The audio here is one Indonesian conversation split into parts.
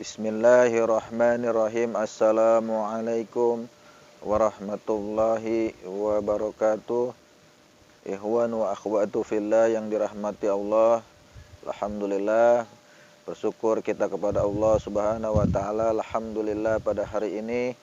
Bismillahirrahmanirrahim. Assalamualaikum warahmatullahi wabarakatuh. Ikhwan wa akhwatu fillah yang dirahmati Allah. Alhamdulillah, bersyukur kita kepada Allah Subhanahu wa taala. Alhamdulillah pada hari ini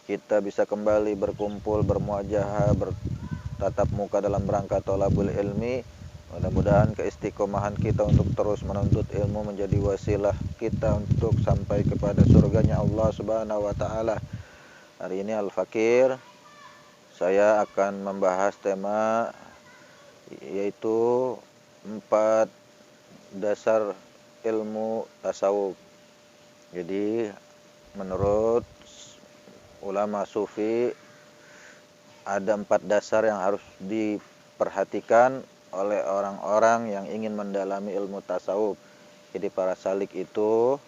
kita bisa kembali berkumpul, bermuajahah, bertatap muka dalam rangka thalabul ilmi. Mudah-mudahan keistiqomahan kita untuk terus menuntut ilmu menjadi wasilah kita untuk sampai kepada surganya Allah Subhanahu wa taala. Hari ini Al-Fakir, saya akan membahas tema yaitu 4 dasar ilmu tasawuf. Jadi menurut ulama sufi ada 4 dasar yang harus diperhatikan oleh orang-orang yang ingin mendalami ilmu tasawuf. Jadi para salik itu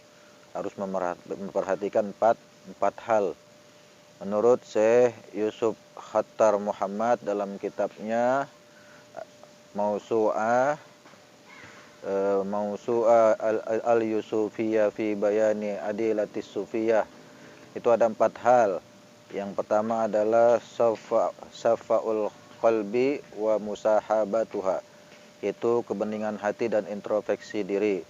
harus memperhatikan empat hal. Menurut Syekh Yusuf Khattar Muhammad dalam kitabnya Mausu'ah al-Yusufiyah fi bayani adilatis sufiyah, itu ada 4 hal. Yang pertama adalah safa'ul qalbi wa musahabatuha, itu kebeningan hati dan introspeksi diri.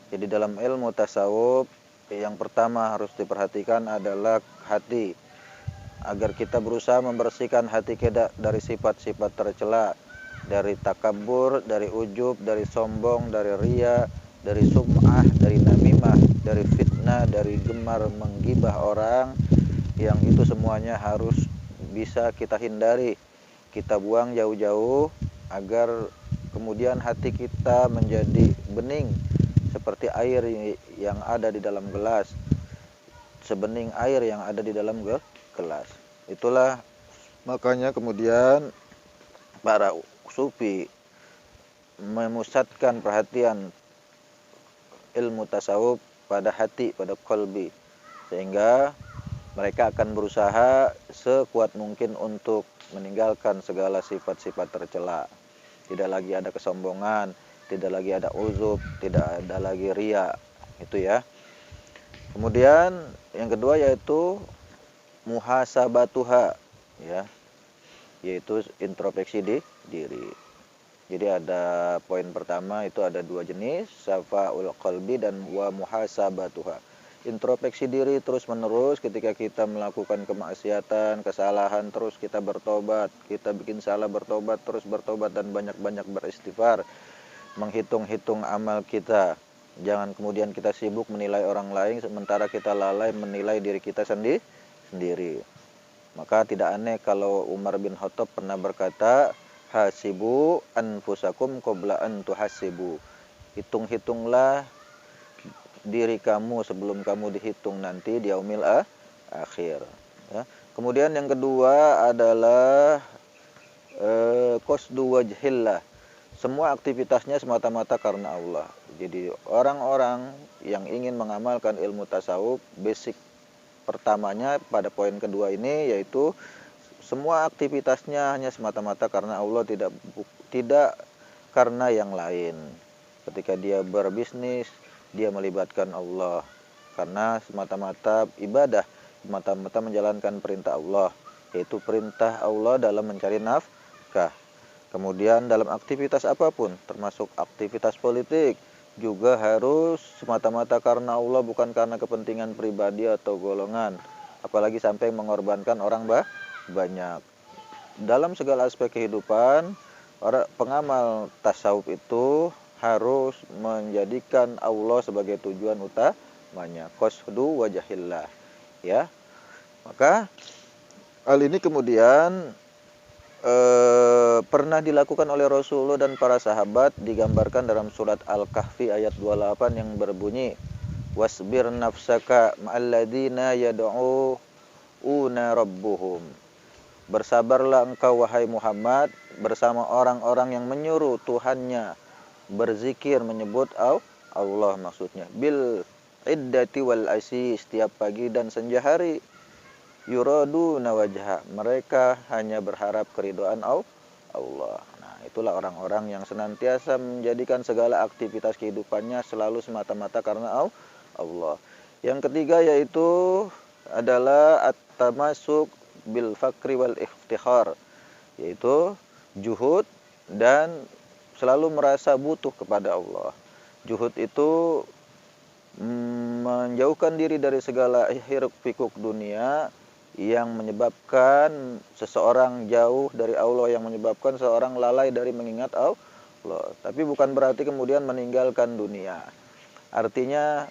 Jadi dalam ilmu tasawuf yang pertama harus diperhatikan adalah hati, agar kita berusaha membersihkan hati kita dari sifat-sifat tercela, dari takabur, dari ujub, dari sombong, dari riya, dari sum'ah, dari namimah, dari fitnah, dari gemar menggibah orang. Yang itu semuanya harus bisa kita hindari, kita buang jauh-jauh, agar kemudian hati kita menjadi bening seperti air yang ada di dalam gelas, sebening air yang ada di dalam gelas. Itulah makanya kemudian para sufi memusatkan perhatian ilmu tasawuf pada hati, pada qalbi, sehingga mereka akan berusaha sekuat mungkin untuk meninggalkan segala sifat-sifat tercela. Tidak lagi ada kesombongan, tidak lagi ada uzub, tidak ada lagi riya. Itu ya. Kemudian yang kedua yaitu muhasabatuha, ya, yaitu introspeksi diri. Jadi ada poin pertama itu ada 2 jenis, safa'ul qalbi dan wa muhasabatuha. Introspeksi diri terus menerus ketika kita melakukan kemaksiatan, kesalahan, terus kita bertobat, kita bikin salah bertobat, terus bertobat dan banyak-banyak beristighfar, menghitung-hitung amal kita. Jangan kemudian kita sibuk menilai orang lain sementara kita lalai menilai diri kita sendiri. Maka tidak aneh kalau Umar bin Khattab pernah berkata, hasibu anfusakum qabla an tuhasibu. Hitung-hitunglah diri kamu sebelum kamu dihitung nanti di yaumil akhir. Ya. Kemudian yang kedua adalah qasdu wajhillah. Semua aktivitasnya semata-mata karena Allah. Jadi orang-orang yang ingin mengamalkan ilmu tasawuf, basic pertamanya pada poin kedua ini yaitu semua aktivitasnya hanya semata-mata karena Allah, tidak karena yang lain. Ketika dia berbisnis, dia melibatkan Allah karena semata-mata ibadah, semata-mata menjalankan perintah Allah, yaitu perintah Allah dalam mencari nafkah. Kemudian dalam aktivitas apapun, termasuk aktivitas politik, juga harus semata-mata karena Allah, bukan karena kepentingan pribadi atau golongan, apalagi sampai mengorbankan orang banyak. Dalam segala aspek kehidupan, para pengamal tasawuf itu harus menjadikan Allah sebagai tujuan utamanya, qasdu wajhillah, ya. Maka hal ini kemudian pernah dilakukan oleh Rasulullah dan para sahabat, digambarkan dalam surat Al-Kahfi ayat 28 yang berbunyi, wasbir nafsaka ma'alladzina yad'una rabbuhum. Bersabarlah engkau wahai Muhammad bersama orang-orang yang menyuruh Tuhannya berzikir, menyebut Allah, maksudnya bil iddati wal asi, setiap pagi dan senja hari. Yuraduna wajha, mereka hanya berharap keridhaan Allah. Nah, itulah orang-orang yang senantiasa menjadikan segala aktivitas kehidupannya selalu semata-mata karena Allah. Yang ketiga yaitu adalah at-tamasuk bil fakri wal iftikhar, yaitu juhud dan selalu merasa butuh kepada Allah. Juhud itu menjauhkan diri dari segala hiruk pikuk dunia yang menyebabkan seseorang jauh dari Allah, yang menyebabkan seorang lalai dari mengingat Allah. Tapi bukan berarti kemudian meninggalkan dunia. Artinya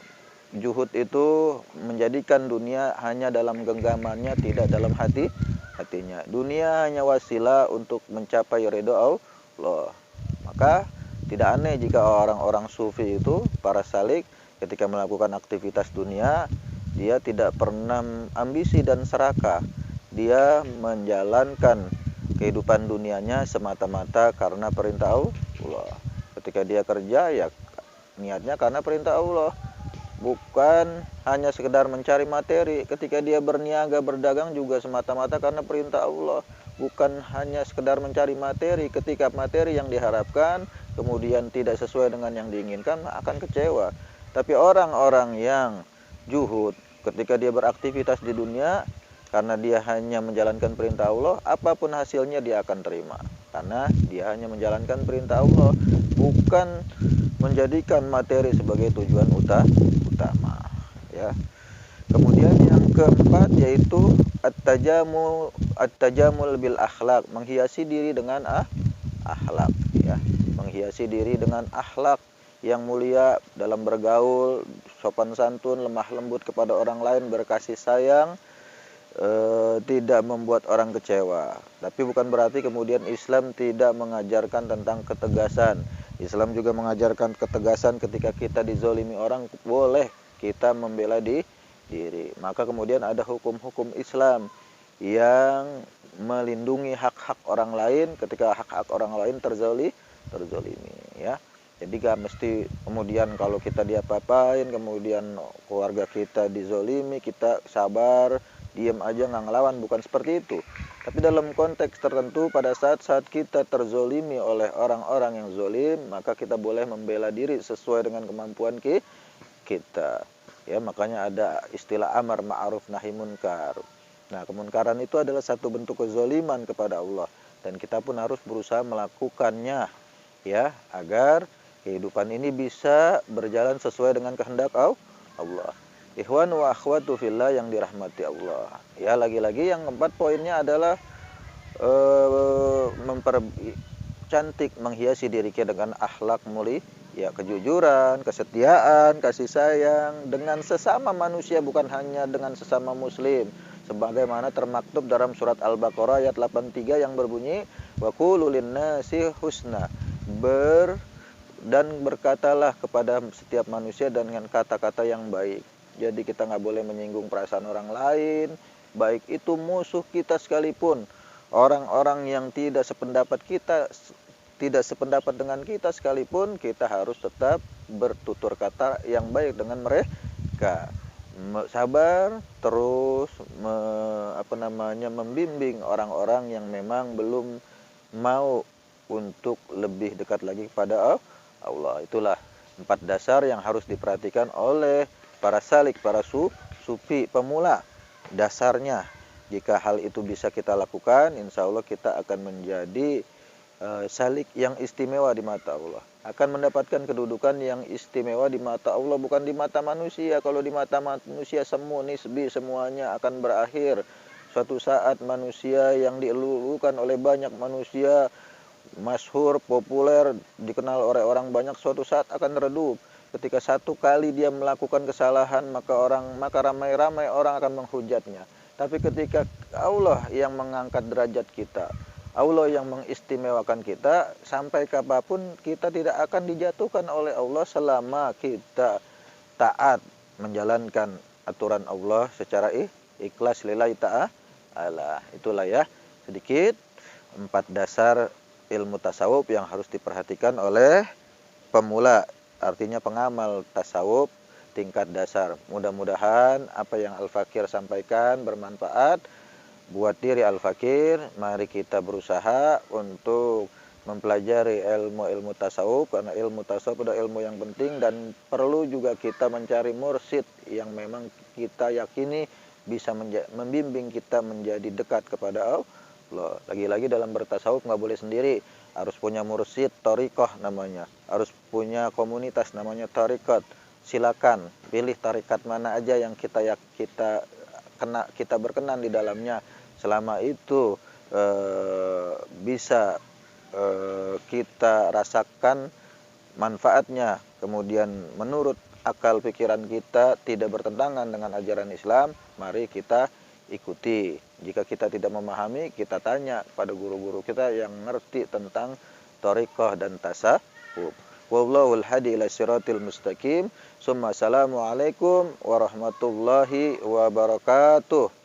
juhud itu menjadikan dunia hanya dalam genggamannya, tidak dalam hatinya. Dunia hanya wasilah untuk mencapai ridho Allah. Maka tidak aneh jika orang-orang sufi itu, para salik, ketika melakukan aktivitas dunia, dia tidak pernah ambisi dan serakah. Dia menjalankan kehidupan dunianya semata-mata karena perintah Allah. Ketika dia kerja, ya niatnya karena perintah Allah, bukan hanya sekedar mencari materi. Ketika dia berniaga, berdagang juga semata-mata karena perintah Allah, bukan hanya sekedar mencari materi. Ketika materi yang diharapkan kemudian tidak sesuai dengan yang diinginkan, akan kecewa. Tapi orang-orang yang juhud ketika dia beraktivitas di dunia karena dia hanya menjalankan perintah Allah, apapun hasilnya dia akan terima, karena dia hanya menjalankan perintah Allah, bukan menjadikan materi sebagai tujuan utama, ya. Kemudian yang keempat yaitu at-tajamul bil akhlak, menghiasi diri dengan akhlak, ya. Menghiasi diri dengan akhlak yang mulia dalam bergaul, sopan santun, lemah lembut kepada orang lain, berkasih sayang, tidak membuat orang kecewa. Tapi bukan berarti kemudian Islam tidak mengajarkan tentang ketegasan. Islam juga mengajarkan ketegasan ketika kita dizolimi orang, boleh kita membela diri. Maka kemudian ada hukum-hukum Islam yang melindungi hak-hak orang lain ketika hak-hak orang lain terzolimi, ya. Jadi gak mesti kemudian kalau kita diapa-apain, kemudian keluarga kita dizolimi, kita sabar, diam aja nggak ngelawan, bukan seperti itu. Tapi dalam konteks tertentu, pada saat-saat kita terzolimi oleh orang-orang yang zolim, maka kita boleh membela diri sesuai dengan kemampuan kita. Ya, makanya ada istilah amar ma'ruf nahi munkar. Nah, kemunkaran itu adalah satu bentuk kezoliman kepada Allah, dan kita pun harus berusaha melakukannya, ya, agar kehidupan ini bisa berjalan sesuai dengan kehendak Allah. Ikhwan wa akhwatu fillah yang dirahmati Allah. Ya, lagi-lagi yang keempat poinnya adalah mempercantik, menghiasi diri kita dengan akhlak mulia, ya, kejujuran, kesetiaan, kasih sayang dengan sesama manusia, bukan hanya dengan sesama muslim. Sebagaimana termaktub dalam surat Al-Baqarah ayat 83 yang berbunyi, wa qulu linnasi husna, dan berkatalah kepada setiap manusia dengan kata-kata yang baik. Jadi kita nggak boleh menyinggung perasaan orang lain, baik itu musuh kita sekalipun, orang-orang yang tidak sependapat dengan kita sekalipun, kita harus tetap bertutur kata yang baik dengan mereka. Sabar, terus membimbing orang-orang yang memang belum mau untuk lebih dekat lagi kepada Allah. Itulah 4 dasar yang harus diperhatikan oleh para salik, para sufi pemula. Dasarnya, jika hal itu bisa kita lakukan, insya Allah kita akan menjadi salik yang istimewa di mata Allah, akan mendapatkan kedudukan yang istimewa di mata Allah, bukan di mata manusia. Kalau di mata manusia semu nisbi, semuanya akan berakhir. Suatu saat manusia yang dielulukan oleh banyak manusia, masyhur, populer, dikenal oleh orang banyak, suatu saat akan redup. Ketika satu kali dia melakukan kesalahan, maka ramai-ramai orang akan menghujatnya. Tapi ketika Allah yang mengangkat derajat kita, Allah yang mengistimewakan kita, sampai kapanpun kita tidak akan dijatuhkan oleh Allah selama kita taat menjalankan aturan Allah secara ikhlas lillahi ta'ala. Itulah ya sedikit 4 dasar ilmu tasawuf yang harus diperhatikan oleh pemula, artinya pengamal tasawuf tingkat dasar. Mudah-mudahan apa yang Al-Fakir sampaikan bermanfaat buat diri Al-Fakir. Mari kita berusaha untuk mempelajari ilmu-ilmu tasawuf, karena ilmu tasawuf adalah ilmu yang penting, dan perlu juga kita mencari mursyid yang memang kita yakini bisa membimbing kita menjadi dekat kepada Allah. Lagi-lagi dalam bertasawuf nggak boleh sendiri, harus punya mursyid, thariqah namanya, harus punya komunitas namanya thariqat. Silakan pilih tarikat mana aja yang kita berkenan di dalamnya, selama itu bisa kita rasakan manfaatnya, kemudian menurut akal pikiran kita tidak bertentangan dengan ajaran Islam, mari kita ikuti. Jika kita tidak memahami, kita tanya pada guru-guru kita yang ngerti tentang thariqah dan tasawuf. Wallahul hadi ila siratil mustaqim. Assalamualaikum warahmatullahi wabarakatuh.